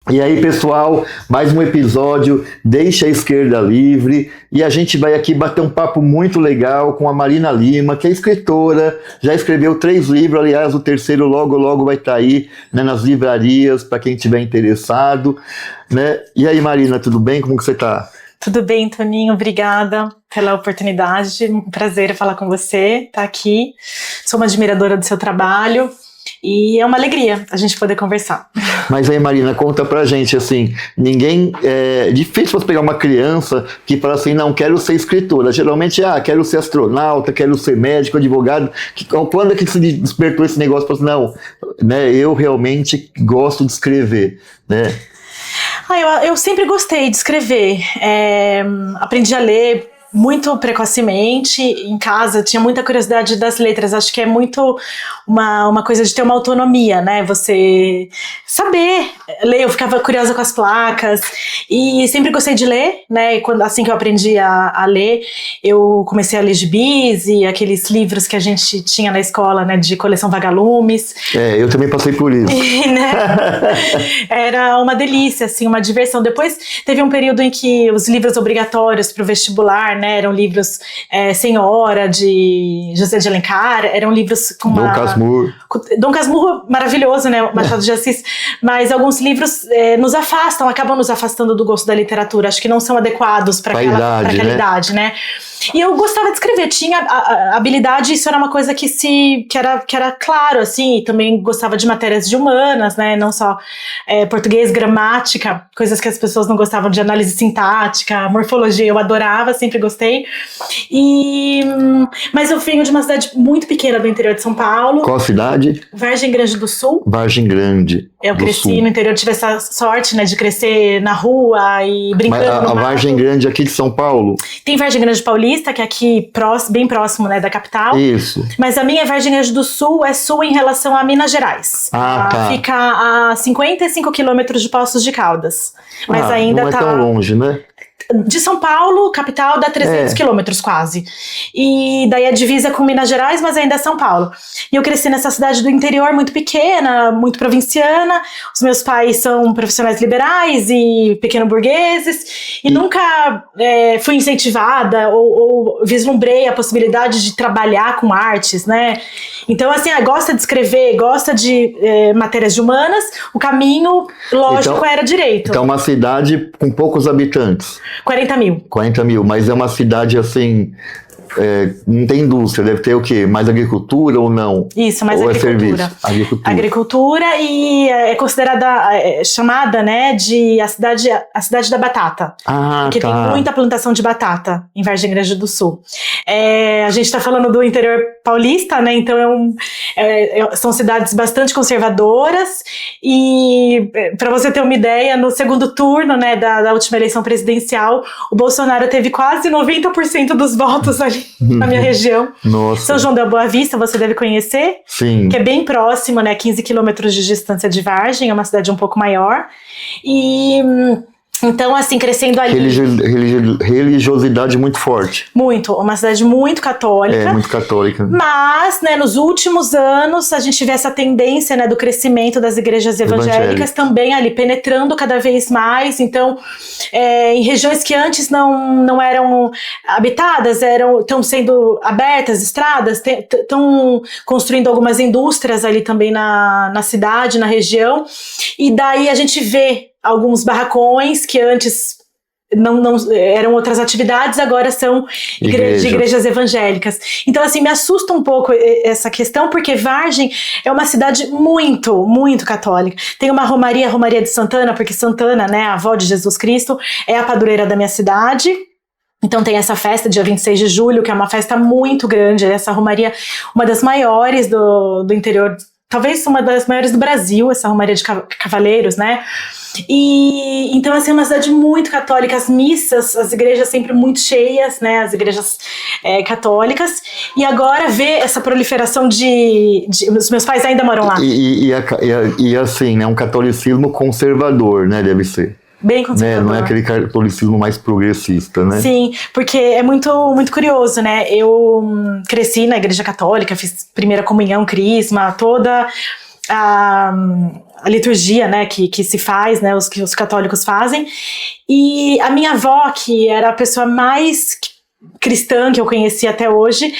E aí, pessoal, mais um episódio, Deixa a Esquerda Livre, e a gente vai aqui bater um papo muito legal com a Marina Lima, que é escritora, já escreveu 3 livros, aliás, o terceiro logo vai estar aí, né, nas livrarias, para quem estiver interessado, né? E aí, Marina, tudo bem? Como que você está? Tudo bem, Toninho, obrigada pela oportunidade, um prazer falar com você, estar aqui, sou uma admiradora do seu trabalho. E é uma alegria a gente poder conversar. Mas aí, Marina, conta pra gente, assim, é difícil você pegar uma criança que fala assim, não, quero ser escritora. Geralmente, quero ser astronauta, quero ser médico, advogado. Quando é que se despertou esse negócio? Assim, não, né, eu realmente gosto de escrever, né? Eu sempre gostei de escrever. Aprendi a ler muito precocemente, em casa, tinha muita curiosidade das letras, acho que é muito uma coisa de ter uma autonomia, né, você saber ler, eu ficava curiosa com as placas, e sempre gostei de ler, né, assim que eu aprendi a ler, eu comecei a ler gibis e aqueles livros que a gente tinha na escola, né, de coleção Vagalumes. Eu também passei por isso. Né? Era uma delícia, assim, uma diversão. Depois teve um período em que os livros obrigatórios para o vestibular, né, eram livros Senhora, de José de Alencar, eram livros com Dom Casmurro. Dom Casmurro, maravilhoso, né, Machado de Assis, mas alguns livros acabam nos afastando do gosto da literatura, acho que não são adequados para aquela idade, né? E eu gostava de escrever, tinha a habilidade, isso era uma coisa que era claro, assim, e também gostava de matérias de humanas, né, não só português, gramática, coisas que as pessoas não gostavam de, análise sintática, morfologia, eu adorava, sempre gostei, mas eu venho de uma cidade muito pequena do interior de São Paulo. Qual cidade? Vargem Grande do Sul. Vargem Grande. Eu cresci no interior, tive essa sorte, né, de crescer na rua e brincando no mato. A Vargem Grande aqui de São Paulo? Tem Vargem Grande Paulista, que é aqui bem próximo, né, da capital. Isso. Mas a minha Vargem Grande do Sul é sul em relação a Minas Gerais. Tá. Fica a 55 quilômetros de Poços de Caldas. Mas ainda não é tão longe, né? De São Paulo, capital, dá 300 quilômetros quase. E daí a divisa com Minas Gerais, mas ainda é São Paulo. E eu cresci nessa cidade do interior muito pequena, muito provinciana. Os meus pais são profissionais liberais e pequeno-burgueses. E nunca fui incentivada ou vislumbrei a possibilidade de trabalhar com artes, né? Então, assim, gosta de escrever, gosta de matérias de humanas, o caminho lógico era direito. Então, uma cidade com poucos habitantes. 40 mil. 40 mil, mas é uma cidade assim, não tem indústria, deve ter o quê? Mais agricultura ou não? Isso, mais ou agricultura. É serviço? Agricultura e é considerada, chamada, né, de a cidade da batata. Porque tem muita plantação de batata em Vargem Grande do Sul. A gente está falando do interior paulista, né, então são cidades bastante conservadoras e, para você ter uma ideia, no segundo turno, né, da última eleição presidencial, o Bolsonaro teve quase 90% dos votos ali na minha região. Nossa. São João da Boa Vista, você deve conhecer. Sim. Que é bem próximo, né, 15 quilômetros de distância de Vargem, é uma cidade um pouco maior. E então, assim, crescendo ali... Religiosidade muito forte. Muito, uma cidade muito católica. Muito católica. Mas, né, nos últimos anos, a gente vê essa tendência, né, do crescimento das igrejas evangélicas também ali, penetrando cada vez mais. Então, em regiões que antes não eram habitadas, estão sendo abertas, estradas, estão construindo algumas indústrias ali também na cidade, na região. E daí a gente vê alguns barracões que antes não eram outras atividades, agora são igrejas evangélicas. Então, assim, me assusta um pouco essa questão, porque Vargem é uma cidade muito, muito católica. Tem uma Romaria de Santana, porque Santana, né, a avó de Jesus Cristo, é a padroeira da minha cidade. Então tem essa festa, dia 26 de julho, que é uma festa muito grande. Essa Romaria, uma das maiores do interior, talvez uma das maiores do Brasil, essa Romaria de Cavaleiros, né? E então, assim, é uma cidade muito católica, as missas, as igrejas sempre muito cheias, né, as igrejas católicas, e agora ver essa proliferação os meus pais ainda moram lá. E assim, né, um catolicismo conservador, né, deve ser. Bem conservador. Não é aquele catolicismo mais progressista, né? Sim, porque é muito, muito curioso, né? Eu cresci na igreja católica, fiz primeira comunhão, crisma, toda a liturgia, né, que se faz, né, que os católicos fazem. E a minha avó, que era a pessoa mais cristã que eu conheci até hoje,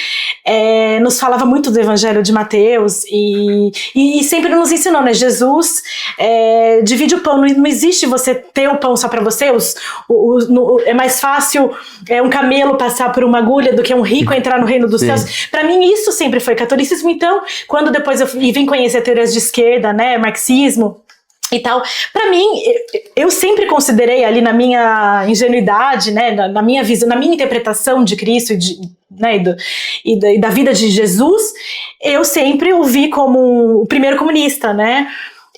nos falava muito do Evangelho de Mateus e sempre nos ensinou, né? Jesus divide o pão, não existe você ter o pão só para você, é mais fácil um camelo passar por uma agulha do que um rico entrar no reino dos céus. Para mim isso sempre foi catolicismo. Então, quando depois eu vim conhecer teorias de esquerda, né, marxismo e tal, para mim, eu sempre considerei ali na minha ingenuidade, né, na minha visão, na minha interpretação de Cristo e da vida de Jesus, eu sempre o vi como o primeiro comunista, né?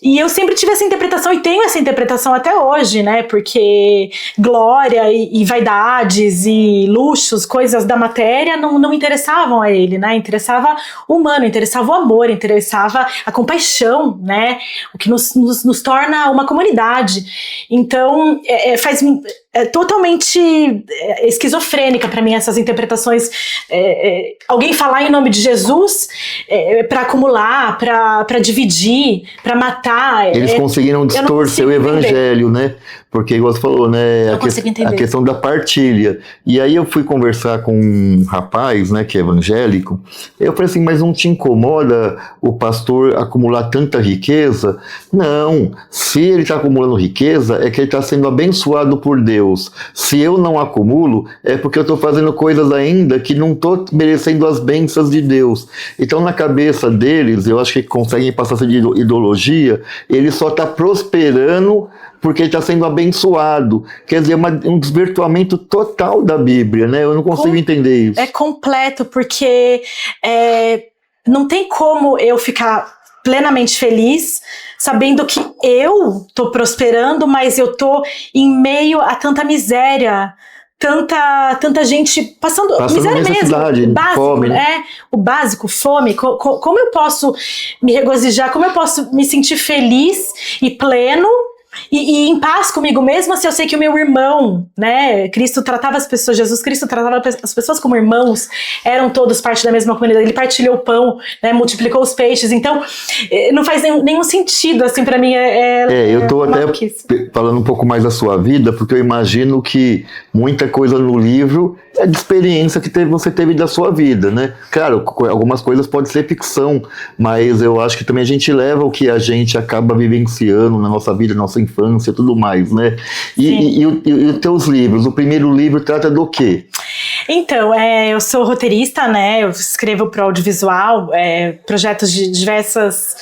E eu sempre tive essa interpretação e tenho essa interpretação até hoje, né? Porque glória e vaidades e luxos, coisas da matéria não interessavam a ele, né? Interessava o humano, interessava o amor, interessava a compaixão, né? O que nos torna uma comunidade. Então, é totalmente esquizofrênica para mim essas interpretações. Alguém falar em nome de Jesus para acumular, para dividir, para matar. Eles conseguiram distorcer o evangelho, né? Porque, igual você falou, né? A questão da partilha. E aí eu fui conversar com um rapaz, né, que é evangélico. Eu falei assim, mas não te incomoda o pastor acumular tanta riqueza? Não. Se ele está acumulando riqueza, é que ele está sendo abençoado por Deus. Se eu não acumulo, é porque eu estou fazendo coisas ainda que não estou merecendo as bênçãos de Deus. Então, na cabeça deles, eu acho que conseguem passar essa ideologia, ele só está prosperando porque ele está sendo abençoado. Quer dizer, um desvirtuamento total da Bíblia, né? Eu não consigo entender isso. É completo, porque não tem como eu ficar plenamente feliz sabendo que eu estou prosperando, mas eu estou em meio a tanta miséria, tanta gente passando miséria mesmo, básico, fome, né? O básico, fome. Como eu posso me regozijar, como eu posso me sentir feliz e pleno e em paz comigo mesma, se eu sei que o meu irmão, né, Jesus Cristo tratava as pessoas como irmãos, eram todos parte da mesma comunidade, ele partilhou o pão, né, multiplicou os peixes. Então não faz nenhum sentido, assim, pra mim eu tô até falando um pouco mais da sua vida, porque eu imagino que muita coisa no livro é de experiência que você teve da sua vida, né? Claro, algumas coisas podem ser ficção, mas eu acho que também a gente leva o que a gente acaba vivenciando na nossa vida, na nossa infância e tudo mais, né? E os teus livros, o primeiro livro trata do quê? Então, eu sou roteirista, né? Eu escrevo para audiovisual, projetos de diversos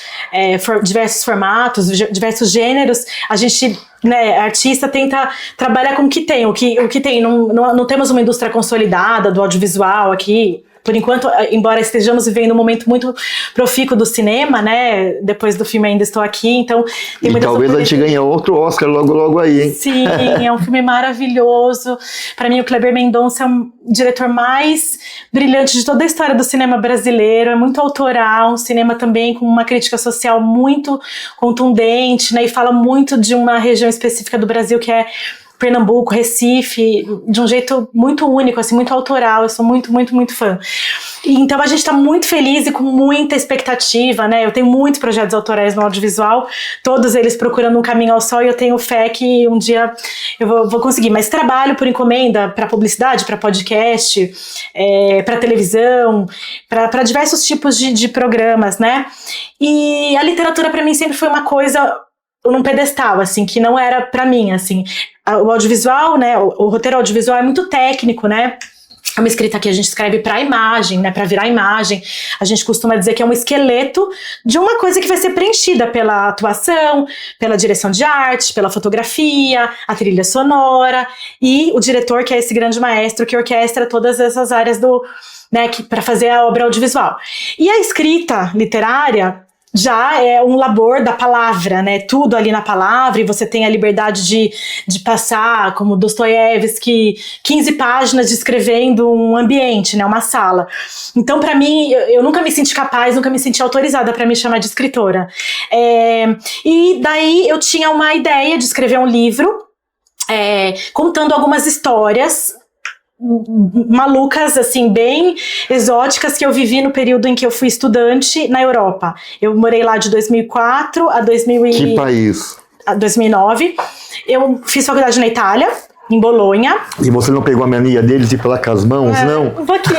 formatos, diversos gêneros. A gente, né, artista, tenta trabalhar com o que tem. O que tem. Não temos uma indústria consolidada do audiovisual aqui. Por enquanto, embora estejamos vivendo um momento muito profícuo do cinema, né? Depois do filme Ainda Estou Aqui, então... Tem e talvez a gente ganhe outro Oscar logo aí, hein? Sim, é um filme maravilhoso. Para mim, o Kleber Mendonça é um diretor mais brilhante de toda a história do cinema brasileiro. É muito autoral, um cinema também com uma crítica social muito contundente, né? E fala muito de uma região específica do Brasil que é Pernambuco, Recife, de um jeito muito único, assim, muito autoral. Eu sou muito, muito, muito fã. E então a gente está muito feliz e com muita expectativa, né? Eu tenho muitos projetos autorais no audiovisual, todos eles procurando um caminho ao sol, e eu tenho fé que um dia eu vou conseguir. Mas trabalho por encomenda para publicidade, para podcast, para televisão, para diversos tipos de programas, né? E a literatura para mim sempre foi uma coisa num pedestal, assim, que não era pra mim, assim. O audiovisual, né, o roteiro audiovisual é muito técnico, né? É uma escrita que a gente escreve pra imagem, né, pra virar imagem. A gente costuma dizer que é um esqueleto de uma coisa que vai ser preenchida pela atuação, pela direção de arte, pela fotografia, a trilha sonora e o diretor, que é esse grande maestro que orquestra todas essas áreas para fazer a obra audiovisual. E a escrita literária já é um labor da palavra, né? Tudo ali na palavra, e você tem a liberdade de passar, como Dostoiévski, 15 páginas descrevendo um ambiente, né? Uma sala. Então, para mim, eu nunca me senti capaz, nunca me senti autorizada para me chamar de escritora. E daí eu tinha uma ideia de escrever um livro contando algumas histórias malucas, assim, bem exóticas que eu vivi no período em que eu fui estudante na Europa. Eu morei lá de 2004 a Que país? 2009. Eu fiz faculdade na Itália, em Bolonha. E você não pegou a mania deles de ir pra lá com as mãos, não? Um pouquinho.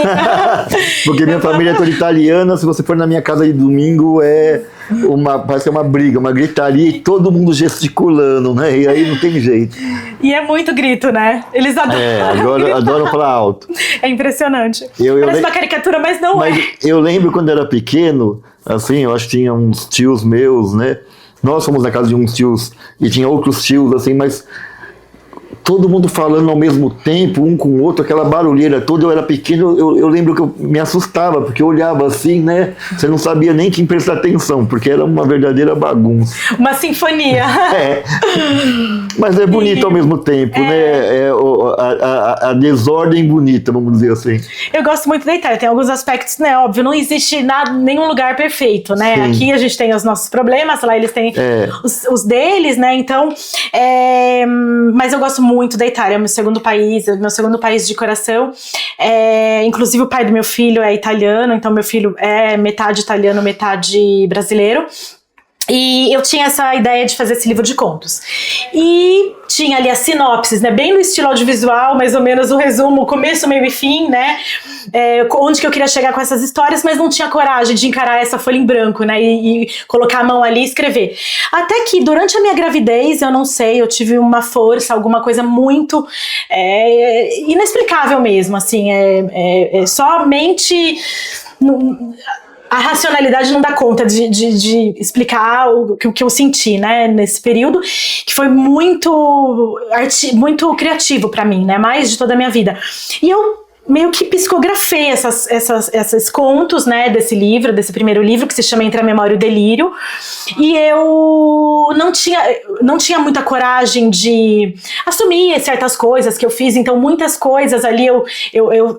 Porque minha família é toda italiana, se você for na minha casa de domingo, parece que é uma briga, uma gritaria e todo mundo gesticulando, né? E aí não tem jeito. E é muito grito, né? Eles Adoram falar alto. É impressionante. Eu Parece uma caricatura, mas não é. Eu lembro quando eu era pequeno, assim, eu acho que tinha uns tios meus, né? Nós fomos na casa de uns tios e tinha outros tios, assim, mas todo mundo falando ao mesmo tempo, um com o outro, aquela barulheira toda. Eu era pequeno, eu lembro que eu me assustava, porque eu olhava assim, né? Você não sabia nem quem prestar atenção, porque era uma verdadeira bagunça. Uma sinfonia. Mas é bonito ao mesmo tempo, né? A desordem bonita, vamos dizer assim. Eu gosto muito da Itália, tem alguns aspectos, né? Óbvio, não existe nenhum lugar perfeito, né? Sim. Aqui a gente tem os nossos problemas, lá eles têm os deles, né? Então, mas eu gosto muito da Itália, é meu segundo país de coração. Inclusive o pai do meu filho é italiano, então meu filho é metade italiano, metade brasileiro. E eu tinha essa ideia de fazer esse livro de contos. E tinha ali as sinopses, né? Bem no estilo audiovisual, mais ou menos o resumo, começo, meio e fim, né? Onde que eu queria chegar com essas histórias, mas não tinha coragem de encarar essa folha em branco, né? E colocar a mão ali e escrever. Até que durante a minha gravidez, eu não sei, eu tive uma força, alguma coisa muito inexplicável mesmo, assim. Somente... A racionalidade não dá conta de explicar o que eu senti, né, nesse período, que foi muito criativo para mim, né, mais de toda a minha vida. E eu meio que psicografei esses contos, né, desse primeiro livro, que se chama Entre a Memória e o Delírio, e eu não tinha muita coragem de assumir certas coisas que eu fiz, então muitas coisas ali eu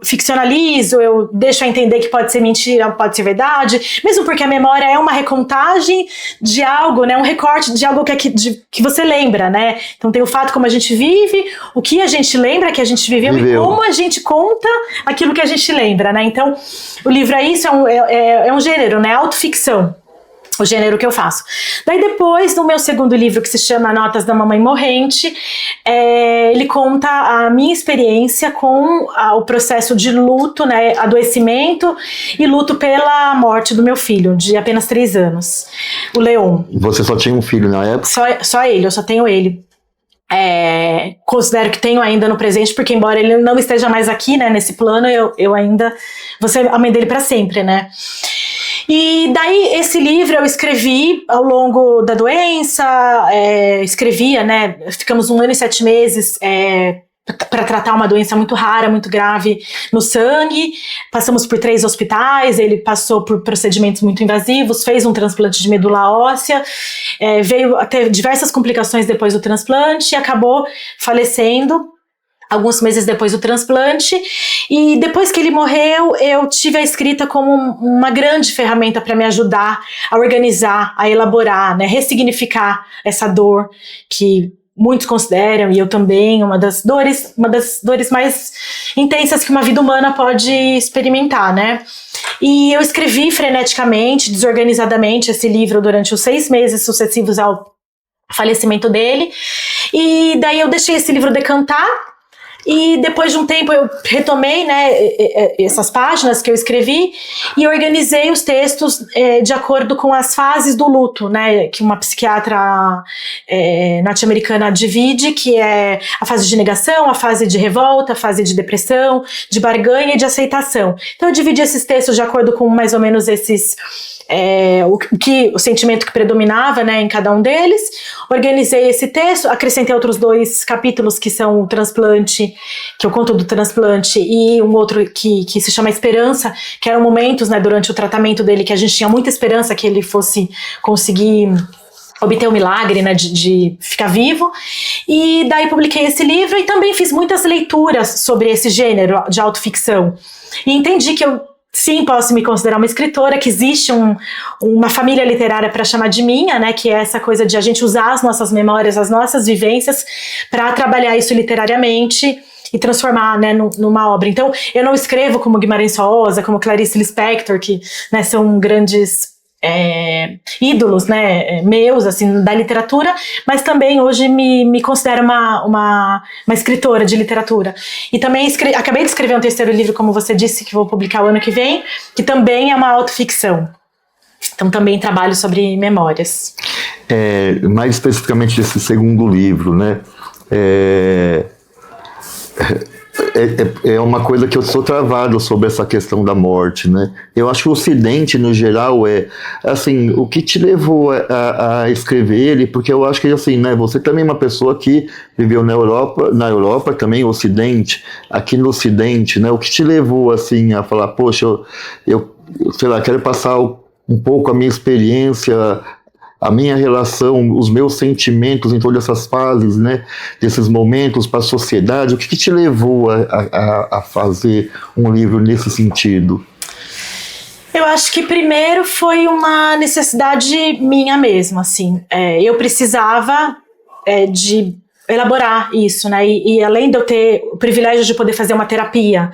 ficcionalizo, eu deixo a entender que pode ser mentira, pode ser verdade, mesmo porque a memória é uma recontagem de algo, né, um recorte de algo que você lembra, né, então tem o fato como a gente vive, o que a gente lembra que a gente viveu. E como a gente conta aquilo que a gente lembra, né? Então, o livro é isso, é um gênero, né? Autoficção, o gênero que eu faço. Daí depois, no meu segundo livro, que se chama Notas da Mamãe Morrente, ele conta a minha experiência com o processo de luto, né? Adoecimento e luto pela morte do meu filho, de apenas 3 anos, o Leon. Você só tinha um filho na época? Só ele, eu só tenho ele. Considero que tenho ainda no presente, porque embora ele não esteja mais aqui, né, nesse plano, eu ainda vou ser a mãe dele para sempre, né. E daí esse livro eu escrevi ao longo da doença, escrevia, né, ficamos 1 ano e 7 meses para tratar uma doença muito rara, muito grave no sangue. Passamos por 3 hospitais, ele passou por procedimentos muito invasivos, fez um transplante de medula óssea, veio a ter diversas complicações depois do transplante e acabou falecendo alguns meses depois do transplante. E depois que ele morreu, eu tive a escrita como uma grande ferramenta para me ajudar a organizar, a elaborar, né, ressignificar essa dor que muitos consideram, e eu também, uma das dores mais intensas que uma vida humana pode experimentar, né? E eu escrevi freneticamente, desorganizadamente esse livro durante os 6 meses sucessivos ao falecimento dele, e daí eu deixei esse livro decantar. E depois de um tempo eu retomei, né, essas páginas que eu escrevi e organizei os textos de acordo com as fases do luto, né, que uma psiquiatra norte-americana divide, que é a fase de negação, a fase de revolta, a fase de depressão, de barganha e de aceitação. Então eu dividi esses textos de acordo com mais ou menos esses... o sentimento que predominava, né, em cada um deles. Organizei esse texto, acrescentei outros 2 capítulos que são o transplante, que eu conto do transplante, e um outro que se chama Esperança, que eram momentos, né, durante o tratamento dele que a gente tinha muita esperança que ele fosse conseguir obter o milagre, né, de ficar vivo. E daí publiquei esse livro e também fiz muitas leituras sobre esse gênero de autoficção. E entendi que eu sim, posso me considerar uma escritora, que existe uma família literária para chamar de minha, né, que é essa coisa de a gente usar as nossas memórias, as nossas vivências para trabalhar isso literariamente e transformar, né, numa obra. Então, eu não escrevo como Guimarães Rosa, como Clarice Lispector, que, né, são grandes ídolos, né, meus, assim, da literatura, mas também hoje me considero uma escritora de literatura. E também acabei de escrever um terceiro livro, como você disse, que vou publicar o ano que vem, que também é uma autoficção. Então também trabalho sobre memórias. Mais especificamente desse segundo livro, né, é uma coisa que eu sou travado sobre essa questão da morte, né? Eu acho que o Ocidente, no geral, assim, o que te levou a escrever ele, porque eu acho que, assim, né, você também é uma pessoa que viveu na Europa também, Ocidente, aqui no Ocidente, né? O que te levou, assim, a falar, poxa, eu sei lá, quero passar um pouco a minha experiência, a minha relação, os meus sentimentos em todas essas fases, né, desses momentos para a sociedade. O que te levou a fazer um livro nesse sentido? Eu acho que primeiro foi uma necessidade minha mesma, assim. Eu precisava de elaborar isso, né? E além de eu ter o privilégio de poder fazer uma terapia,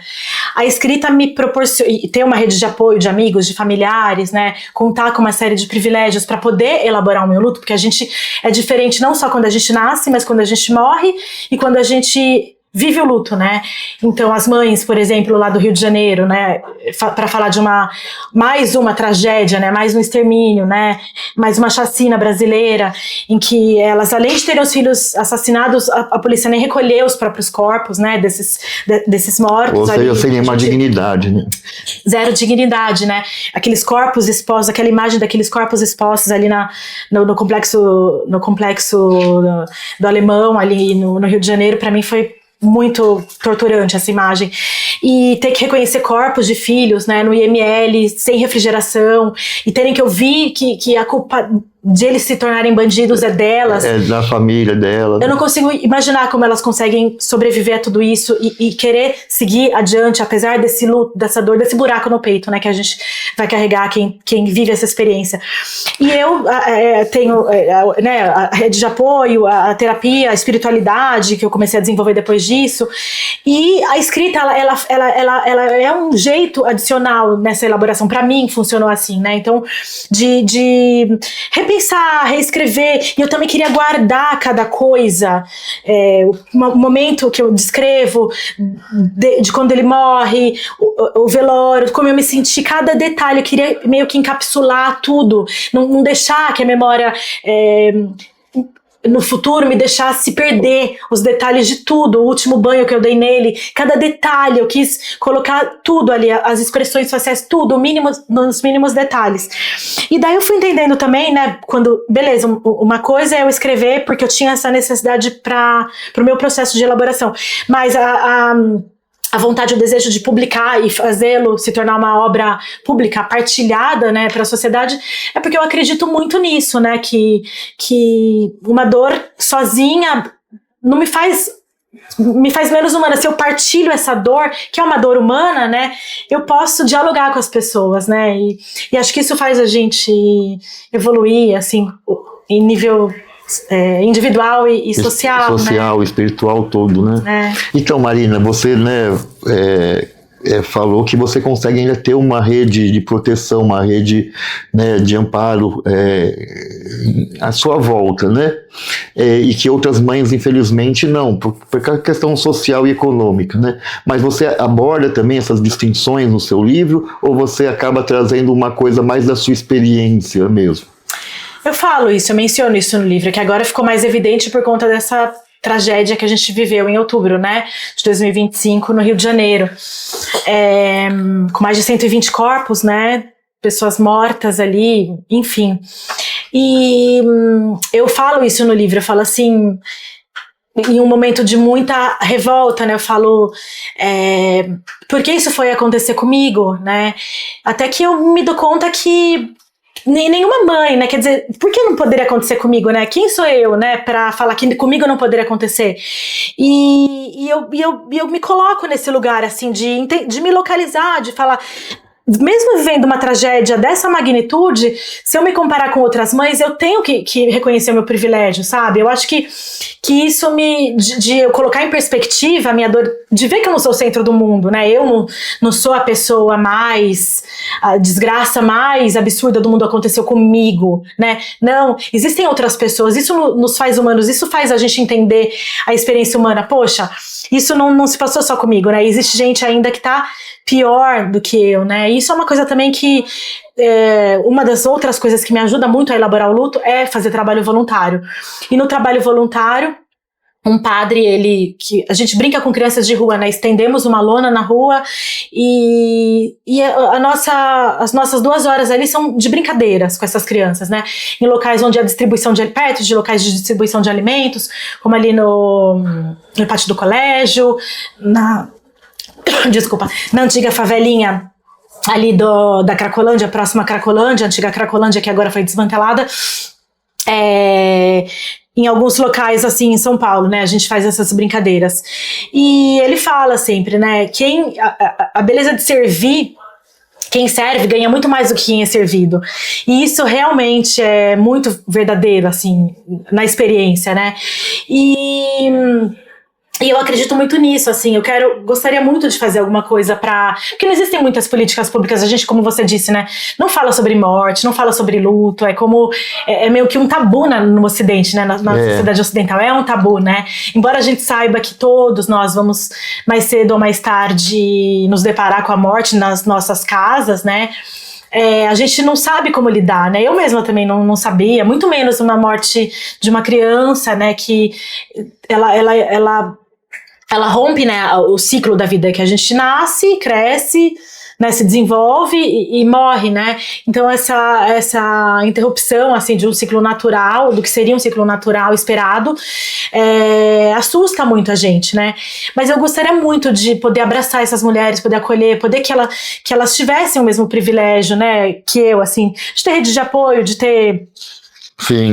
a escrita me proporciona, e ter uma rede de apoio de amigos, de familiares, né? Contar com uma série de privilégios para poder elaborar o meu luto, porque a gente é diferente não só quando a gente nasce, mas quando a gente morre e quando a gente vive o luto, né? Então as mães, por exemplo, lá do Rio de Janeiro, né, para falar de mais uma tragédia, né, mais um extermínio, né, mais uma chacina brasileira, em que elas, além de terem os filhos assassinados, a polícia nem recolheu os próprios corpos, né, desses mortos. Ou seja, sem nenhuma dignidade, né? Zero dignidade, né? Aqueles corpos expostos, aquela imagem daqueles corpos expostos ali no complexo do Alemão, ali no Rio de Janeiro, para mim foi muito torturante essa imagem. E ter que reconhecer corpos de filhos, né, no IML, sem refrigeração, e terem que ouvir que a culpa de eles se tornarem bandidos é delas. É da família dela. Eu não consigo imaginar como elas conseguem sobreviver a tudo isso e querer seguir adiante, apesar desse luto, dessa dor, desse buraco no peito, né, que a gente vai carregar quem vive essa experiência. E eu tenho né, a rede de apoio, a terapia, a espiritualidade, que eu comecei a desenvolver depois disso. E a escrita, ela é um jeito adicional nessa elaboração. Para mim, funcionou assim, né? Então, de repensar, reescrever. E eu também queria guardar cada coisa. O momento que eu descrevo de quando ele morre, o velório, como eu me senti, cada detalhe. Eu queria meio que encapsular tudo. Não deixar que a memória no futuro me deixasse perder os detalhes de tudo, o último banho que eu dei nele, cada detalhe, eu quis colocar tudo ali, as expressões faciais, tudo, nos mínimos detalhes. E daí eu fui entendendo também, né, beleza, uma coisa é eu escrever porque eu tinha essa necessidade para o meu processo de elaboração, mas a vontade, o desejo de publicar e fazê-lo se tornar uma obra pública, partilhada, né, para a sociedade, é porque eu acredito muito nisso, né, que uma dor sozinha não me faz menos humana. Se eu partilho essa dor, que é uma dor humana, né, eu posso dialogar com as pessoas, né, e acho que isso faz a gente evoluir, assim, em nível individual e social, social, né? Espiritual todo, né? Então, Marina, você, né, falou que você consegue ainda ter uma rede de proteção, uma rede, né, de amparo à sua volta, né? E que outras mães, infelizmente, não, por questão social e econômica, né? Mas você aborda também essas distinções no seu livro, ou você acaba trazendo uma coisa mais da sua experiência mesmo? Eu falo isso, eu menciono isso no livro, que agora ficou mais evidente por conta dessa tragédia que a gente viveu em outubro, né, de 2025, no Rio de Janeiro. Com mais de 120 corpos, né, pessoas mortas ali, enfim. E eu falo isso no livro, eu falo assim, em um momento de muita revolta, né, eu falo, por que isso foi acontecer comigo, né, até que eu me dou conta que nenhuma mãe, né, quer dizer, por que não poderia acontecer comigo, né, quem sou eu, né, pra falar que comigo não poderia acontecer, e eu me coloco nesse lugar, assim, de me localizar, de falar, mesmo vivendo uma tragédia dessa magnitude, se eu me comparar com outras mães, eu tenho que reconhecer o meu privilégio, sabe? Eu acho que isso de eu colocar em perspectiva a minha dor, de ver que eu não sou o centro do mundo, né? Eu não sou a pessoa a desgraça mais absurda do mundo aconteceu comigo, né? Não, existem outras pessoas, isso nos faz humanos, isso faz a gente entender a experiência humana. Poxa, isso não se passou só comigo, né? Existe gente ainda que tá pior do que eu, né? Isso é uma coisa também que uma das outras coisas que me ajuda muito a elaborar o luto é fazer trabalho voluntário. E no trabalho voluntário, um padre, que a gente brinca com crianças de rua, né? Estendemos uma lona na rua e as nossas 2 horas ali são de brincadeiras com essas crianças, né? Em locais onde a distribuição perto de locais de distribuição de alimentos, como ali no pátio do colégio, na antiga favelinha ali da Cracolândia, próxima à Cracolândia, antiga Cracolândia, que agora foi desmantelada, em alguns locais assim em São Paulo, né, a gente faz essas brincadeiras. E ele fala sempre, né, a beleza de servir, quem serve ganha muito mais do que quem é servido. E isso realmente é muito verdadeiro, assim, na experiência, né. E eu acredito muito nisso, assim, gostaria muito de fazer alguma coisa porque não existem muitas políticas públicas, a gente, como você disse, né, não fala sobre morte, não fala sobre luto, é meio que um tabu no Ocidente, né, na sociedade ocidental, é um tabu, né, embora a gente saiba que todos nós vamos mais cedo ou mais tarde nos deparar com a morte nas nossas casas, né, a gente não sabe como lidar, né? Eu mesma também não sabia, muito menos uma morte de uma criança, né? Que ela rompe, né, o ciclo da vida, que a gente nasce, cresce, né, se desenvolve e morre, né? Então essa interrupção, assim, de um ciclo natural, do que seria um ciclo natural esperado, assusta muito a gente, né? Mas eu gostaria muito de poder abraçar essas mulheres, poder acolher, poder que elas tivessem o mesmo privilégio, né, que eu, assim, de ter rede de apoio, de ter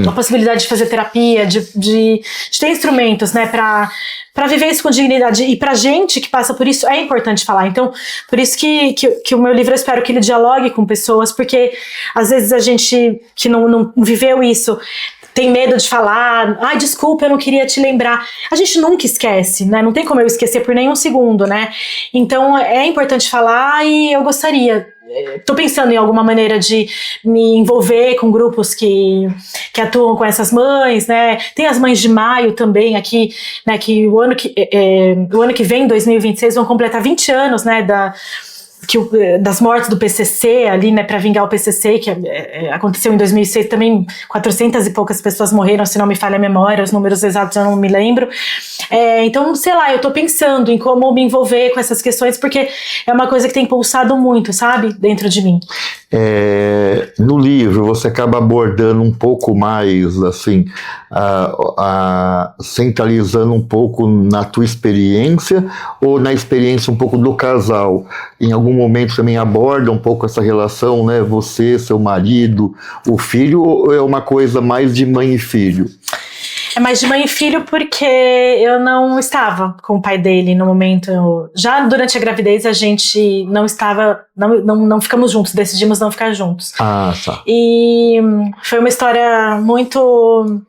a possibilidade de fazer terapia, de ter instrumentos, né, para viver isso com dignidade. E pra gente que passa por isso, é importante falar. Então, por isso que o meu livro, eu espero que ele dialogue com pessoas, porque às vezes a gente que não viveu isso tem medo de falar, desculpa, eu não queria te lembrar. A gente nunca esquece, né? Não tem como eu esquecer por nenhum segundo, né? Então é importante falar e eu gostaria. Estou pensando em alguma maneira de me envolver com grupos que atuam com essas mães, né? Tem as Mães de Maio também aqui, né? Que o ano que vem, 2026, vão completar 20 anos, né? Das mortes do PCC ali, né, para vingar o PCC, que aconteceu em 2006 também, 400 e poucas pessoas morreram, se não me falha a memória, os números exatos eu não me lembro. Então, sei lá, eu tô pensando em como me envolver com essas questões, porque é uma coisa que tem pulsado muito, sabe, dentro de mim. No livro você acaba abordando um pouco mais, assim, centralizando um pouco na tua experiência ou na experiência um pouco do casal. Em algum momento também aborda um pouco essa relação, né? Você, seu marido, o filho, ou é uma coisa mais de mãe e filho? É mais de mãe e filho porque eu não estava com o pai dele no momento. Já durante a gravidez a gente não estava, não ficamos juntos, decidimos não ficar juntos. Tá. E foi uma história muito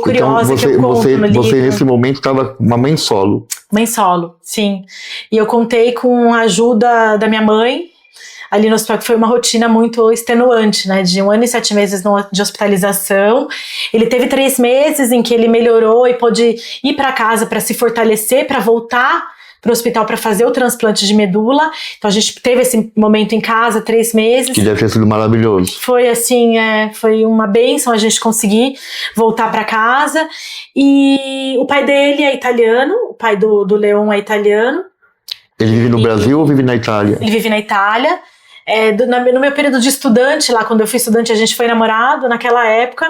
curiosa, então, que eu conto no livro. Você nesse momento estava uma mãe solo. Mãe solo, sim. E eu contei com a ajuda da minha mãe ali no hospital, que foi uma rotina muito extenuante, né, de 1 ano e 7 meses de hospitalização. Ele teve 3 meses em que ele melhorou e pôde ir para casa para se fortalecer, para voltar para o hospital para fazer o transplante de medula. Então a gente teve esse momento em casa, 3 meses. Que deve ter sido maravilhoso. Foi assim, foi uma bênção a gente conseguir voltar para casa. E o pai dele é italiano, o pai do Leon é italiano. Ele vive no Brasil ou vive na Itália? Ele vive na Itália. No meu período de estudante, lá quando eu fui estudante, a gente foi namorado naquela época.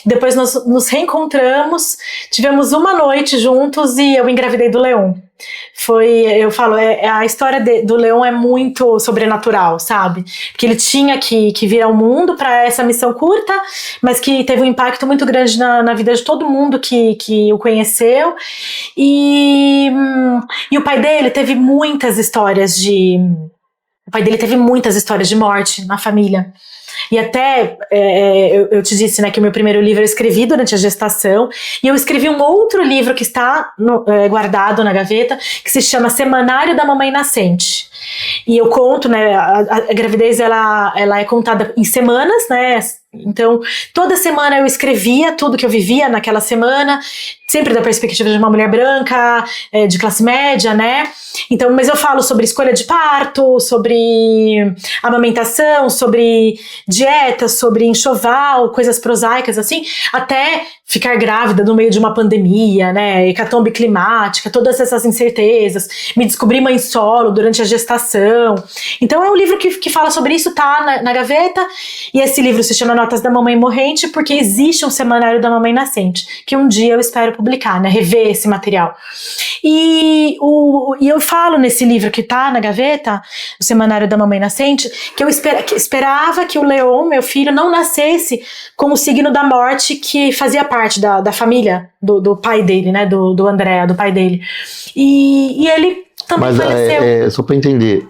Depois nós nos reencontramos, tivemos uma noite juntos e eu engravidei do Leon. Eu falo, a história do Leon é muito sobrenatural, sabe? Porque ele tinha que vir ao mundo para essa missão curta, mas que teve um impacto muito grande na vida de todo mundo que o conheceu. E o pai dele teve muitas histórias pai dele teve muitas histórias de morte na família. E até, eu te disse, né, que o meu primeiro livro eu escrevi durante a gestação, e eu escrevi um outro livro que está guardado na gaveta, que se chama Semanário da Mamãe Nascente. E eu conto, né, a gravidez ela é contada em semanas, né, então toda semana eu escrevia tudo que eu vivia naquela semana, sempre da perspectiva de uma mulher branca, de classe média, né, então, mas eu falo sobre escolha de parto, sobre amamentação, sobre dieta, sobre enxoval, coisas prosaicas assim, até ficar grávida no meio de uma pandemia, né, hecatombe climática, todas essas incertezas, me descobri mãe solo durante a gestação. Então é um livro que fala sobre isso, tá na gaveta, e esse livro se chama Notas da Mamãe Morrente, porque existe um semanário da Mamãe Nascente, que um dia eu espero publicar, né, rever esse material. E eu falo nesse livro que tá na gaveta, o Semanário da Mamãe Nascente, que eu esperava que o Leon, meu filho, não nascesse com o signo da morte que fazia parte da família do pai dele, né, do André, do pai dele. E ele também faleceu. Só para entender,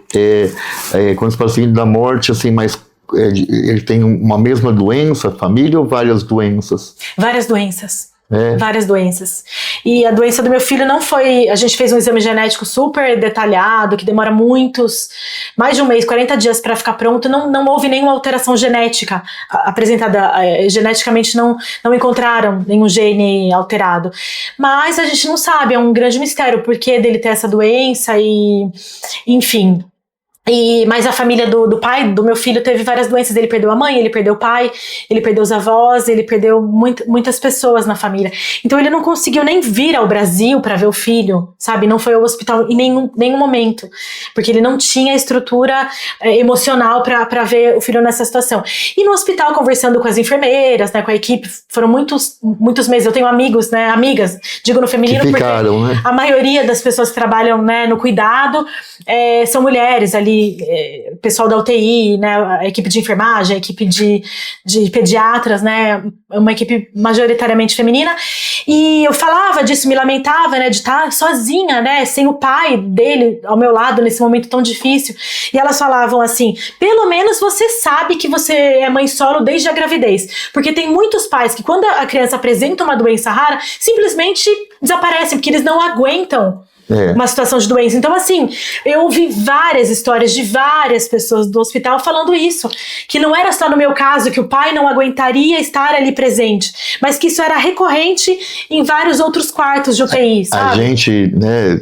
quando você fala signo da morte, assim, mas ele tem uma mesma doença, família, ou várias doenças? Várias doenças. Várias doenças. E a doença do meu filho não foi... A gente fez um exame genético super detalhado, que demora mais de um mês, 40 dias para ficar pronto. Não houve nenhuma alteração genética apresentada. Geneticamente não encontraram nenhum gene alterado. Mas a gente não sabe, é um grande mistério o porquê dele ter essa doença e... Enfim... Mas a família do pai do meu filho teve várias doenças. Ele perdeu a mãe, ele perdeu o pai, ele perdeu os avós, ele perdeu muitas pessoas na família. Então ele não conseguiu nem vir ao Brasil para ver o filho, sabe? Não foi ao hospital em nenhum momento, porque ele não tinha estrutura emocional para ver o filho nessa situação. E no hospital, conversando com as enfermeiras, né, com a equipe, foram muitos meses. Eu tenho amigos, né, amigas, digo no feminino, que ficaram, porque né? A maioria das pessoas que trabalham, né, no cuidado são mulheres ali, pessoal da UTI, né, a equipe de enfermagem, a equipe de pediatras, né, uma equipe majoritariamente feminina, e eu falava disso, me lamentava, né, de estar sozinha, né, sem o pai dele ao meu lado nesse momento tão difícil, e elas falavam assim, pelo menos você sabe que você é mãe solo desde a gravidez, porque tem muitos pais que quando a criança apresenta uma doença rara, simplesmente desaparecem, porque eles não aguentam uma situação de doença. Então, assim, eu ouvi várias histórias de várias pessoas do hospital falando isso, que não era só no meu caso, que o pai não aguentaria estar ali presente, mas que isso era recorrente em vários outros quartos de UTI, sabe? A gente, né,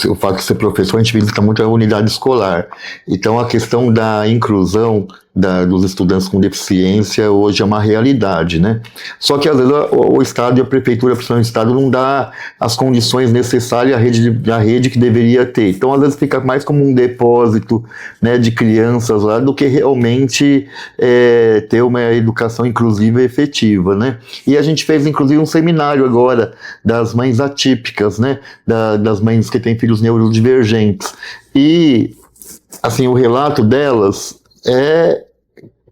o fato de ser professor, a gente visita muito a unidade escolar. Então, a questão da inclusão dos estudantes com deficiência hoje é uma realidade, né? Só que às vezes o Estado e a Prefeitura, principalmente o Estado, não dá as condições necessárias à rede que deveria ter. Então, às vezes fica mais como um depósito, né, de crianças lá, do que realmente ter uma educação inclusiva e efetiva, né? E a gente fez, inclusive, um seminário agora das mães atípicas, né? Das mães que têm filhos neurodivergentes. E, assim, o relato delas é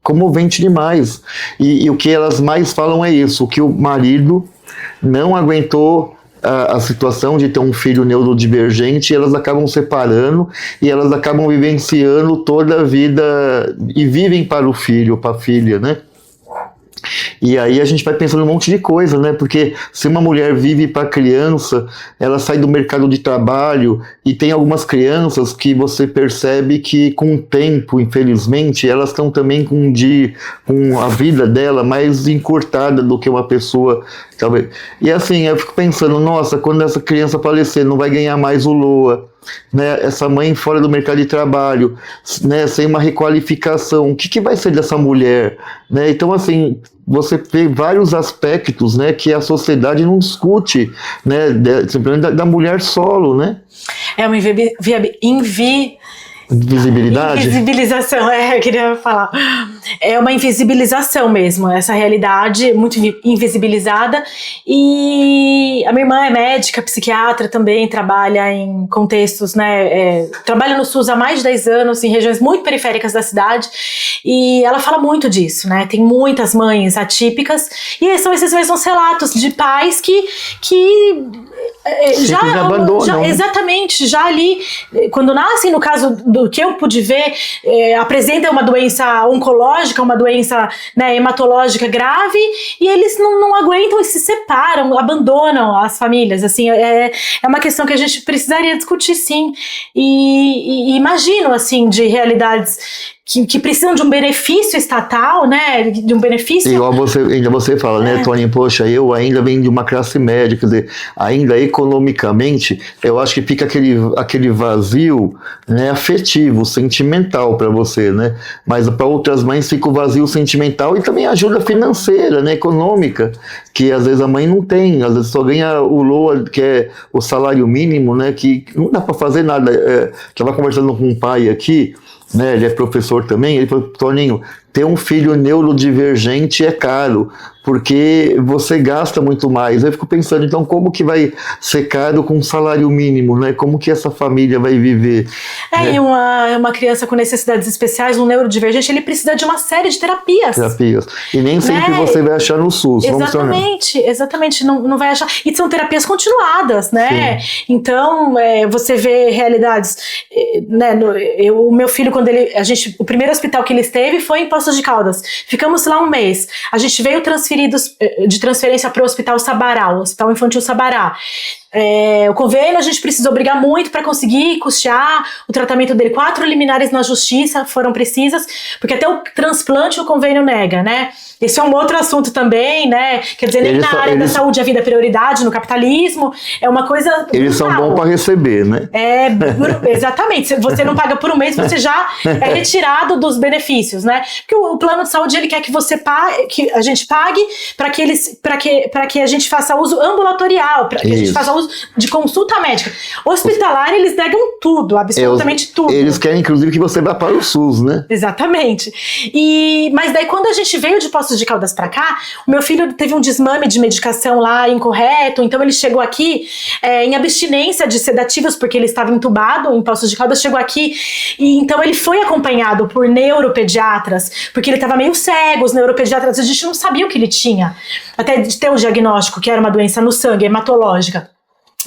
comovente demais, e o que elas mais falam é isso, que o marido não aguentou a situação de ter um filho neurodivergente, e elas acabam separando, e elas acabam vivenciando toda a vida, e vivem para o filho, para a filha, né? E aí a gente vai pensando um monte de coisa, né? Porque se uma mulher vive para criança, ela sai do mercado de trabalho, e tem algumas crianças que você percebe que com o tempo, infelizmente, elas estão também com a vida dela mais encurtada do que uma pessoa, talvez. E assim, eu fico pensando, nossa, quando essa criança falecer, não vai ganhar mais o LOA, né? Essa mãe fora do mercado de trabalho, né? Sem uma requalificação, o que vai ser dessa mulher, né? Então, assim, você vê vários aspectos, né, que a sociedade não discute, né, simplesmente da mulher solo, né? É uma invisibilização, eu queria falar. É uma invisibilização mesmo, essa realidade muito invisibilizada. E a minha irmã é médica, psiquiatra também, trabalha em contextos, né, trabalha no SUS há mais de 10 anos, em regiões muito periféricas da cidade, e ela fala muito disso, né, tem muitas mães atípicas, e são esses mesmos relatos de pais que Exatamente, já ali, quando nascem, no caso do que eu pude ver, apresenta uma doença oncológica, uma doença, né, hematológica grave, e eles não aguentam e se separam, abandonam as famílias, assim, é uma questão que a gente precisaria discutir, sim, e imagino, assim, de realidades que precisam de um benefício estatal, né, de um benefício... Igual você fala, né, Tony, poxa, eu ainda venho de uma classe média, quer dizer, ainda economicamente, eu acho que fica aquele vazio, né, afetivo, sentimental para você, né, mas para outras mães fica o vazio sentimental e também ajuda financeira, né, econômica, que às vezes a mãe não tem, às vezes só ganha o LOA, que é o salário mínimo, né, que não dá para fazer nada. Estava conversando com um pai aqui, né, ele é professor também, ele falou, Toninho, ter um filho neurodivergente é caro, porque você gasta muito mais. Eu fico pensando, então, como que vai ser caro com um salário mínimo, né? Como que essa família vai viver? Né? E uma criança com necessidades especiais, um neurodivergente, ele precisa de uma série de terapias. E nem sempre você vai achar no SUS. Exatamente, não vai achar. E são terapias continuadas, né? Sim. Então, você vê realidades, né? O meu filho, o primeiro hospital que ele esteve foi em Poços de Caldas. Ficamos lá um mês. A gente veio de transferência para o Hospital Sabará, o Hospital Infantil Sabará. O convênio a gente precisou brigar muito para conseguir custear o tratamento dele. 4 liminares na justiça foram precisas, porque até o transplante o convênio nega, né? Esse é um outro assunto também, né? Quer dizer, nem na área da saúde a vida é prioridade no capitalismo, é uma coisa... Eles são bons para receber, né? Exatamente. Se você não paga por um mês, você já é retirado dos benefícios, né? Porque o plano de saúde, ele quer que você pague, que a gente pague para que a gente faça uso ambulatorial, para que a gente faça uso de consulta médica. Hospitalar, eles negam tudo, absolutamente tudo. Eles querem, inclusive, que você vá para o SUS, né? Exatamente. Mas daí, quando a gente veio de Poços de Caldas para cá, o meu filho teve um desmame de medicação lá incorreto, então ele chegou aqui em abstinência de sedativos, porque ele estava entubado em Poços de Caldas, chegou aqui, e então ele foi acompanhado por neuropediatras, porque ele estava meio cego, os neuropediatras, a gente não sabia o que ele tinha, até de ter o diagnóstico, que era uma doença no sangue, hematológica.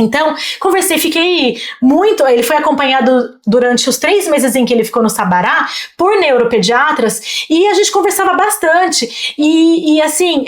Então, conversei, fiquei muito... Ele foi acompanhado durante os 3 meses em que ele ficou no Sabará por neuropediatras e a gente conversava bastante. E assim,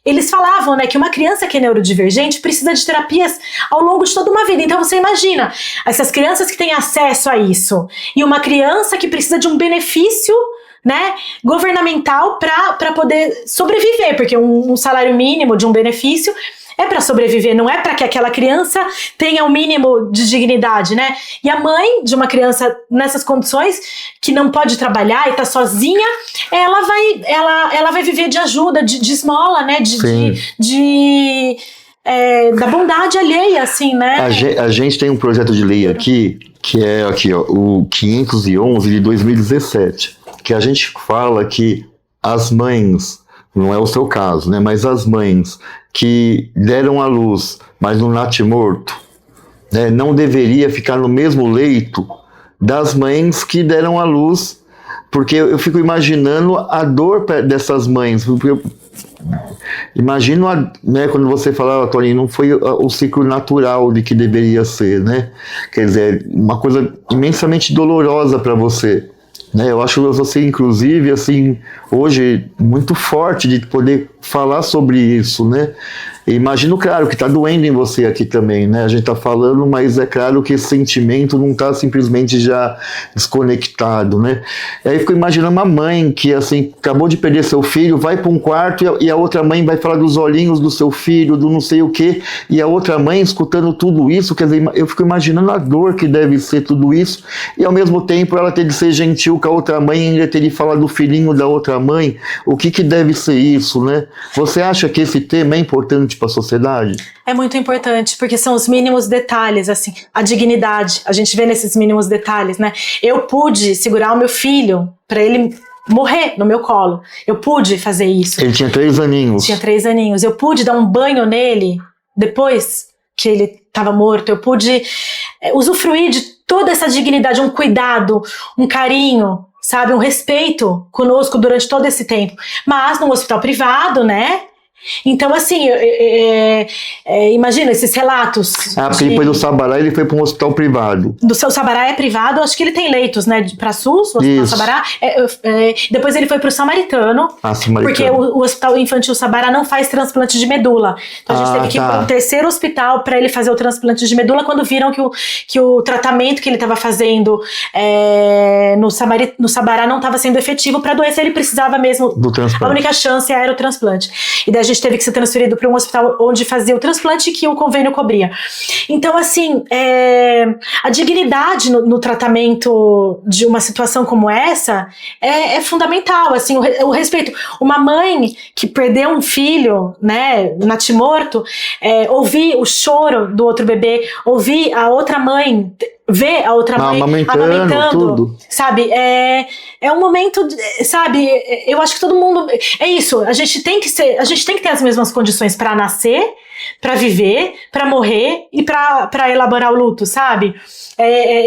eles falavam, né, que uma criança que é neurodivergente precisa de terapias ao longo de toda uma vida. Então, você imagina, essas crianças que têm acesso a isso e uma criança que precisa de um benefício, né, governamental para poder sobreviver, porque um salário mínimo de um benefício é para sobreviver, não é para que aquela criança tenha o mínimo de dignidade, né? E a mãe de uma criança nessas condições, que não pode trabalhar e tá sozinha, ela vai viver de ajuda, de esmola, né? Da bondade alheia, assim, né? A gente tem um projeto de lei aqui, que é aqui, ó, o 511 de 2017, que a gente fala que as mães, não é o seu caso, né? Mas as mães que deram à luz, mas no natimorto, né, não deveria ficar no mesmo leito das mães que deram à luz, porque eu fico imaginando a dor dessas mães. Imagino, né, quando você falava, Tony, não foi o ciclo natural de que deveria ser, né? Quer dizer, uma coisa imensamente dolorosa para você. Né, eu acho você, inclusive, assim, hoje, muito forte de poder falar sobre isso, né? E imagino, claro, que está doendo em você aqui também, né? A gente está falando, mas é claro que esse sentimento não está simplesmente já desconectado, né? E aí eu fico imaginando uma mãe que, assim, acabou de perder seu filho, vai para um quarto e a outra mãe vai falar dos olhinhos do seu filho, do não sei o quê, e a outra mãe escutando tudo isso, quer dizer, eu fico imaginando a dor que deve ser tudo isso, e ao mesmo tempo ela ter de ser gentil com a outra mãe e ainda ter de falar do filhinho da outra mãe, o que deve ser isso, né? Você acha que esse tema é importante para a sociedade? É muito importante, porque são os mínimos detalhes, assim, a dignidade, a gente vê nesses mínimos detalhes, né? Eu pude segurar o meu filho para ele morrer no meu colo, eu pude fazer isso. Ele tinha 3 aninhos. Tinha 3 aninhos, eu pude dar um banho nele depois que ele estava morto, eu pude usufruir de toda essa dignidade, um cuidado, um carinho, sabe, um respeito conosco durante todo esse tempo. Mas num hospital privado, né, Então, assim, imagina esses relatos. Porque depois do Sabará ele foi para um hospital privado. Do seu Sabará é privado, acho que ele tem leitos, né, para SUS, o Hospital Sabará. Depois ele foi para o Samaritano, porque o Hospital Infantil Sabará não faz transplante de medula. Então a gente teve que ir para um terceiro hospital para ele fazer o transplante de medula, quando viram que o tratamento que ele estava fazendo no Sabará não estava sendo efetivo para a doença, ele precisava mesmo do transplante. A única chance era o transplante. E daí a gente teve que ser transferido para um hospital onde fazia o transplante que o convênio cobria. Então, assim, a dignidade no tratamento de uma situação como essa é fundamental, assim, o respeito. Uma mãe que perdeu um filho, né, natimorto, ouvir o choro do outro bebê, ouvir a outra mãe, ver a outra mãe amamentando, tudo. Sabe, é um momento, sabe, eu acho que todo mundo, é isso, a gente tem que ter as mesmas condições para nascer, para viver, para morrer e para elaborar o luto, sabe?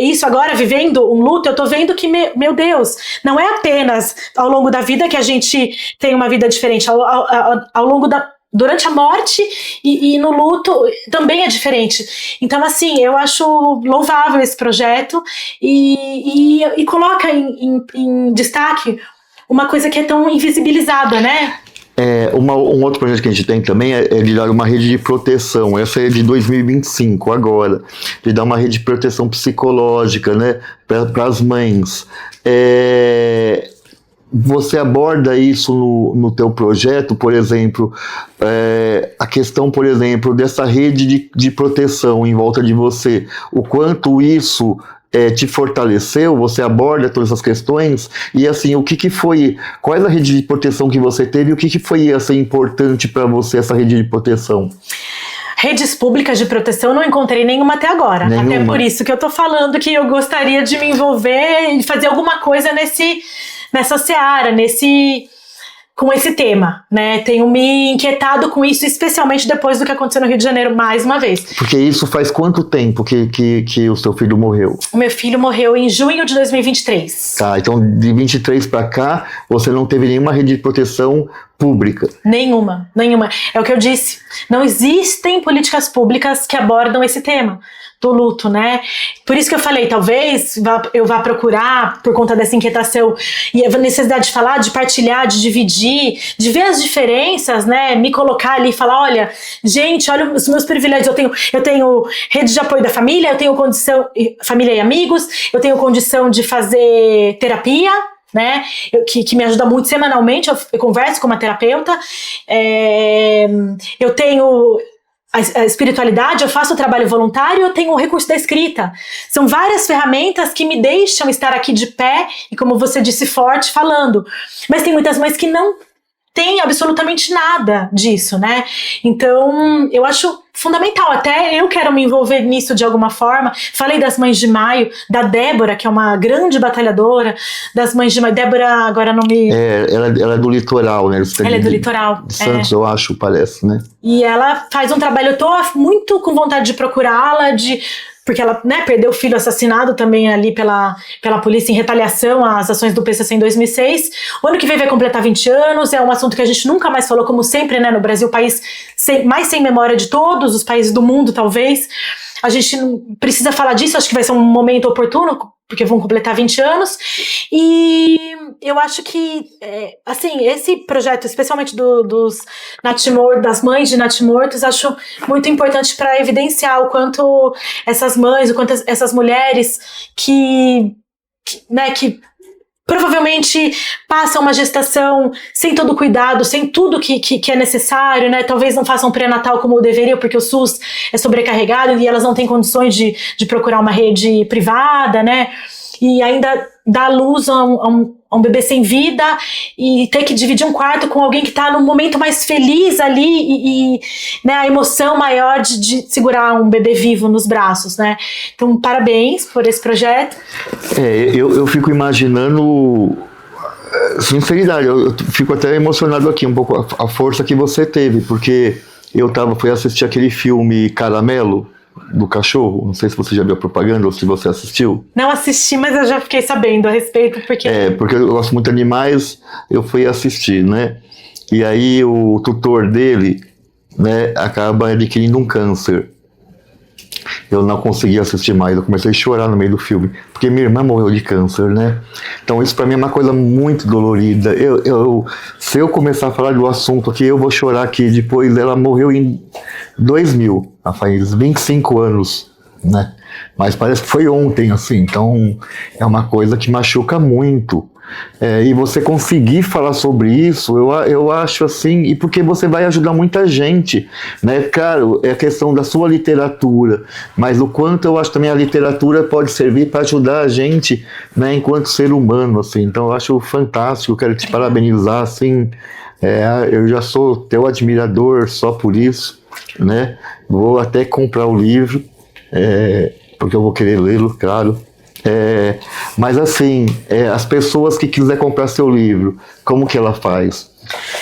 Isso agora, vivendo um luto, eu tô vendo que, meu Deus, não é apenas ao longo da vida que a gente tem uma vida diferente, ao longo durante a morte e no luto também é diferente. Então, assim, eu acho louvável esse projeto e coloca em destaque uma coisa que é tão invisibilizada, né? Um outro projeto que a gente tem também é de dar uma rede de proteção. Essa é de 2025, agora. De dar uma rede de proteção psicológica, né, para as mães. Você aborda isso no teu projeto, por exemplo, a questão, por exemplo, dessa rede de proteção em volta de você, o quanto isso te fortaleceu, você aborda todas essas questões, e assim, qual é a rede de proteção que você teve, e o que foi assim, importante para você, essa rede de proteção? Redes públicas de proteção, não encontrei nenhuma até agora. Nenhuma. Até por isso que eu tô falando que eu gostaria de me envolver e fazer alguma coisa nessa seara, com esse tema, né? Tenho me inquietado com isso, especialmente depois do que aconteceu no Rio de Janeiro, mais uma vez. Porque isso faz quanto tempo que o seu filho morreu? O meu filho morreu em junho de 2023. Tá, então de 23 para cá, você não teve nenhuma rede de proteção pública? Nenhuma. É o que eu disse. Não existem políticas públicas que abordam esse tema do luto, né? Por isso que eu falei, talvez eu vá procurar, por conta dessa inquietação e a necessidade de falar, de partilhar, de dividir, de ver as diferenças, né? Me colocar ali e falar, olha, gente, olha os meus privilégios, eu tenho rede de apoio da família, eu tenho condição, família e amigos, eu tenho condição de fazer terapia, né, que me ajuda muito semanalmente, eu converso com uma terapeuta, eu tenho a espiritualidade, eu faço o trabalho voluntário, eu tenho o recurso da escrita. São várias ferramentas que me deixam estar aqui de pé e, como você disse, forte, falando. Mas tem muitas mães que não têm absolutamente nada disso, né? Então, eu acho fundamental. Até eu quero me envolver nisso de alguma forma. Falei das Mães de Maio, da Débora, que é uma grande batalhadora, das Mães de Maio. Débora, agora não me... Ela é do litoral, né? Ela é do litoral. De Santos, eu acho, parece, né? E ela faz um trabalho, eu tô muito com vontade de procurá-la, porque ela, né, perdeu o filho assassinado também ali pela polícia em retaliação às ações do PCC em 2006. O ano que vem vai completar 20 anos, é um assunto que a gente nunca mais falou, como sempre, né, no Brasil, o país mais sem memória de todos os países do mundo, talvez. A gente precisa falar disso, acho que vai ser um momento oportuno, porque vão completar 20 anos, e eu acho que, assim, esse projeto, especialmente das mães de natimortos, acho muito importante para evidenciar o quanto essas mães, o quanto essas mulheres que provavelmente passam uma gestação sem todo o cuidado, sem tudo que é necessário, né? Talvez não façam pré-natal como deveriam, porque o SUS é sobrecarregado e elas não têm condições de procurar uma rede privada, né? E ainda dar luz a um bebê sem vida e ter que dividir um quarto com alguém que está no momento mais feliz ali e né, a emoção maior de segurar um bebê vivo nos braços, né? Então, parabéns por esse projeto. Eu fico imaginando, sinceridade, eu fico até emocionado aqui um pouco a força que você teve, porque fui assistir aquele filme Caramelo, do cachorro, não sei se você já viu a propaganda ou se você assistiu. Não assisti, mas eu já fiquei sabendo a respeito, porque... Porque eu gosto muito de animais, eu fui assistir, né? E aí o tutor dele, né, acaba adquirindo um câncer. Eu não consegui assistir mais, eu comecei a chorar no meio do filme, porque minha irmã morreu de câncer, né? Então isso pra mim é uma coisa muito dolorida. Se eu começar a falar do assunto aqui, eu vou chorar aqui. Depois ela morreu em 2000, faz 25 anos, né? Mas parece que foi ontem, assim, então é uma coisa que machuca muito. E você conseguir falar sobre isso, eu acho assim, e porque você vai ajudar muita gente, né? Claro, é a questão da sua literatura, mas o quanto eu acho também a literatura pode servir para ajudar a gente, né, enquanto ser humano, assim. Então eu acho fantástico, quero te parabenizar, assim, eu já sou teu admirador só por isso, né? Vou até comprar o livro, porque eu vou querer lê-lo, claro. Mas assim, as pessoas que quiser comprar seu livro, como que ela faz?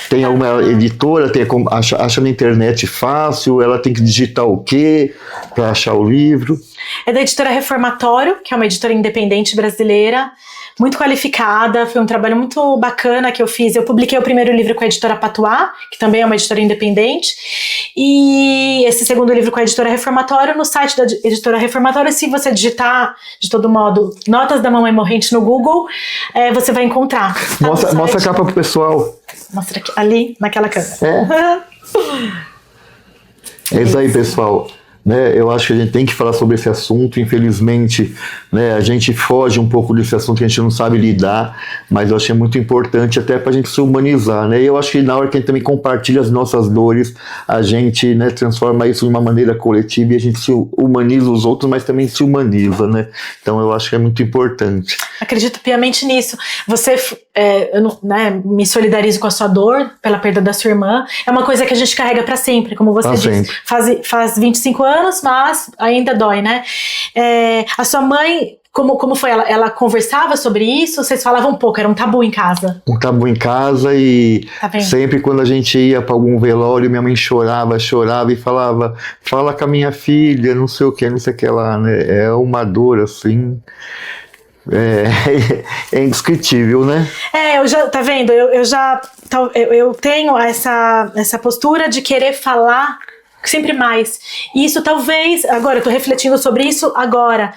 Tem alguma editora? Acha na internet fácil? Ela tem que digitar o quê para achar o livro? É da editora Reformatório, que é uma editora independente brasileira, muito qualificada, foi um trabalho muito bacana que eu fiz. Eu publiquei o primeiro livro com a editora Patuá, que também é uma editora independente, e esse segundo livro com a editora Reformatório, no site da editora Reformatório, se você digitar, de todo modo, Notas da Mamãe Morrente no Google, você vai encontrar. Mostra a capa pro pessoal. Mostra aqui, ali, naquela câmera. É isso aí, pessoal. Né, eu acho que a gente tem que falar sobre esse assunto. Infelizmente, né, a gente foge um pouco desse assunto que a gente não sabe lidar, mas eu acho que é muito importante até para a gente se humanizar, né? E eu acho que na hora que a gente também compartilha as nossas dores, a gente, né, transforma isso de uma maneira coletiva e a gente se humaniza os outros, mas também se humaniza, né? Então eu acho que é muito importante. Acredito piamente nisso. Você, né, me solidarizo com a sua dor pela perda da sua irmã. É uma coisa que a gente carrega para sempre, como você disse. Faz 25 anos, mas ainda dói, né? A sua mãe, como foi? Ela conversava sobre isso? Vocês falavam um pouco? Era um tabu em casa? Um tabu em casa e sempre quando a gente ia para algum velório, minha mãe chorava e falava, fala com a minha filha, não sei o que lá, né? É uma dor, assim... É indescritível, né? Tá vendo? Eu tenho essa postura de querer falar sempre mais. E isso talvez, agora eu tô refletindo sobre isso agora,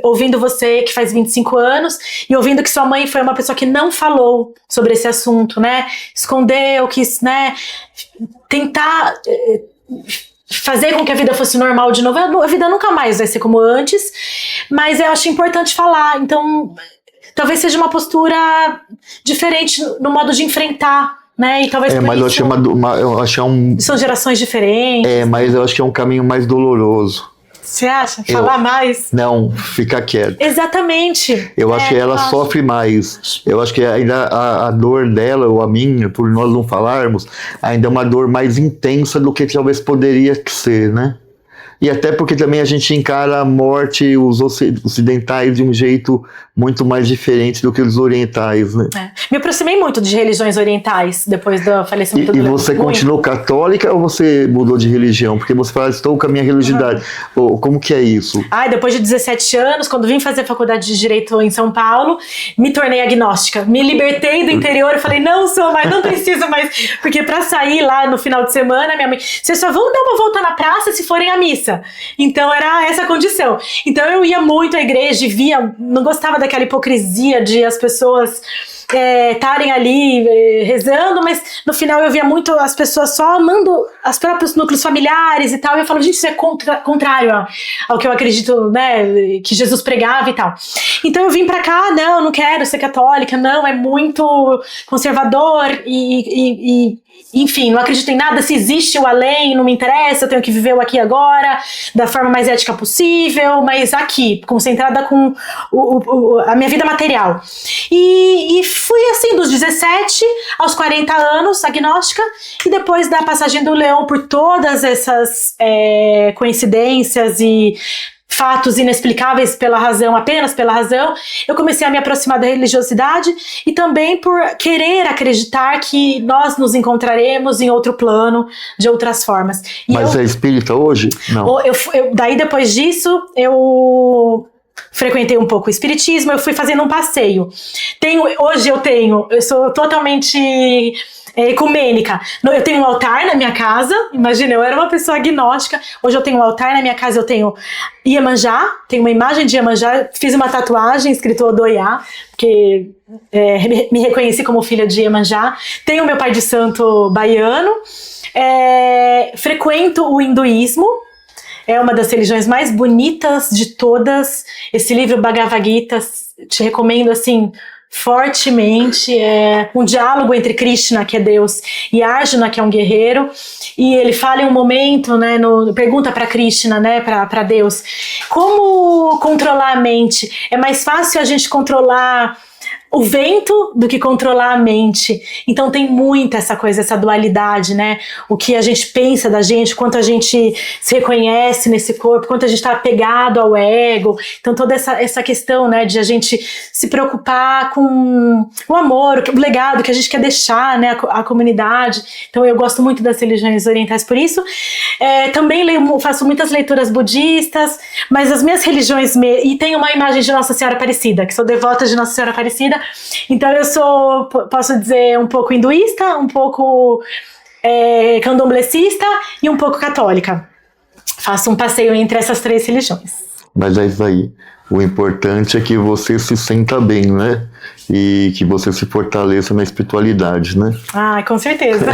ouvindo você que faz 25 anos e ouvindo que sua mãe foi uma pessoa que não falou sobre esse assunto, né? Escondeu, quis, né, tentar fazer com que a vida fosse normal de novo. A vida nunca mais vai ser como antes, mas eu acho importante falar. Então, talvez seja uma postura diferente no modo de enfrentar, né? E talvez mas eu acho que são gerações diferentes. Mas eu acho que é um caminho mais doloroso. Você acha? Falar mais? Não, ficar quieto. Exatamente. Eu acho que ela sofre mais. Eu acho que ainda a dor dela, ou a minha, por nós não falarmos, ainda é uma dor mais intensa do que talvez poderia ser, né? E até porque também a gente encara a morte, os ocidentais, de um jeito muito mais diferente do que os orientais, né? Me aproximei muito de religiões orientais depois do falecimento do Leão. E você continuou católica ou você mudou de religião? Porque você fala, estou com a minha religiosidade. Como que é isso? Depois de 17 anos, quando vim fazer faculdade de Direito em São Paulo, me tornei agnóstica. Me libertei do interior e falei, não sou mais, não preciso mais. Porque pra sair lá no final de semana, minha mãe, vocês só vão dar uma volta na praça se forem à missa. Então era essa a condição. Então eu ia muito à igreja e via, não gostava daquela hipocrisia de as pessoas estarem ali rezando, mas no final eu via muito as pessoas só amando os próprios núcleos familiares e tal, e eu falo, gente, isso é contrário ao que eu acredito, né, que Jesus pregava e tal. Então eu vim pra cá, não quero ser católica, não, é muito conservador enfim, não acredito em nada, se existe o além, não me interessa, eu tenho que viver o aqui e agora, da forma mais ética possível, mas aqui, concentrada com a minha vida material. E fui assim, dos 17 aos 40 anos, agnóstica, e depois da passagem do Leão por todas essas coincidências e fatos inexplicáveis apenas pela razão, eu comecei a me aproximar da religiosidade e também por querer acreditar que nós nos encontraremos em outro plano, de outras formas. Mas é espírita hoje? Não. Daí depois disso, eu frequentei um pouco o espiritismo, eu fui fazendo um passeio. Hoje eu sou totalmente ecumênica. Eu tenho um altar na minha casa, imagina, eu era uma pessoa agnóstica, hoje eu tenho um altar na minha casa, eu tenho Iemanjá, tenho uma imagem de Iemanjá, fiz uma tatuagem escrito Odoiá, porque me reconheci como filha de Iemanjá, tenho meu pai de santo baiano, frequento o hinduísmo, é uma das religiões mais bonitas de todas, esse livro Bhagavad Gita, te recomendo assim, fortemente, um diálogo entre Krishna, que é Deus, e Arjuna, que é um guerreiro, e ele fala em um momento, né, pergunta para Krishna, né, para Deus, como controlar a mente? É mais fácil a gente controlar o vento do que controlar a mente. Então tem muita essa coisa, essa dualidade, né? O que a gente pensa da gente, quanto a gente se reconhece nesse corpo, quanto a gente está apegado ao ego. Então toda essa questão, né, de a gente se preocupar com o amor, o legado que a gente quer deixar, né, a comunidade. Então eu gosto muito das religiões orientais por isso. Também faço muitas leituras budistas, mas as minhas religiões... E tenho uma imagem de Nossa Senhora Aparecida, que sou devota de Nossa Senhora Aparecida. Então eu sou, posso dizer, um pouco hinduísta, um pouco candomblessista e um pouco católica. Faço um passeio entre essas três religiões. Mas é isso aí. O importante é que você se sinta bem, né? E que você se fortaleça na espiritualidade, né? Ah, com certeza.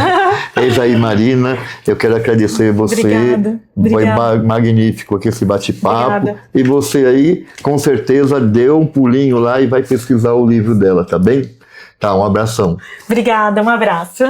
É isso aí, Marina. Eu quero agradecer você. Obrigada. Foi magnífico aqui esse bate-papo. E você aí, com certeza, deu um pulinho lá e vai pesquisar o livro dela, tá bem? Tá, um abração. Obrigada, um abraço.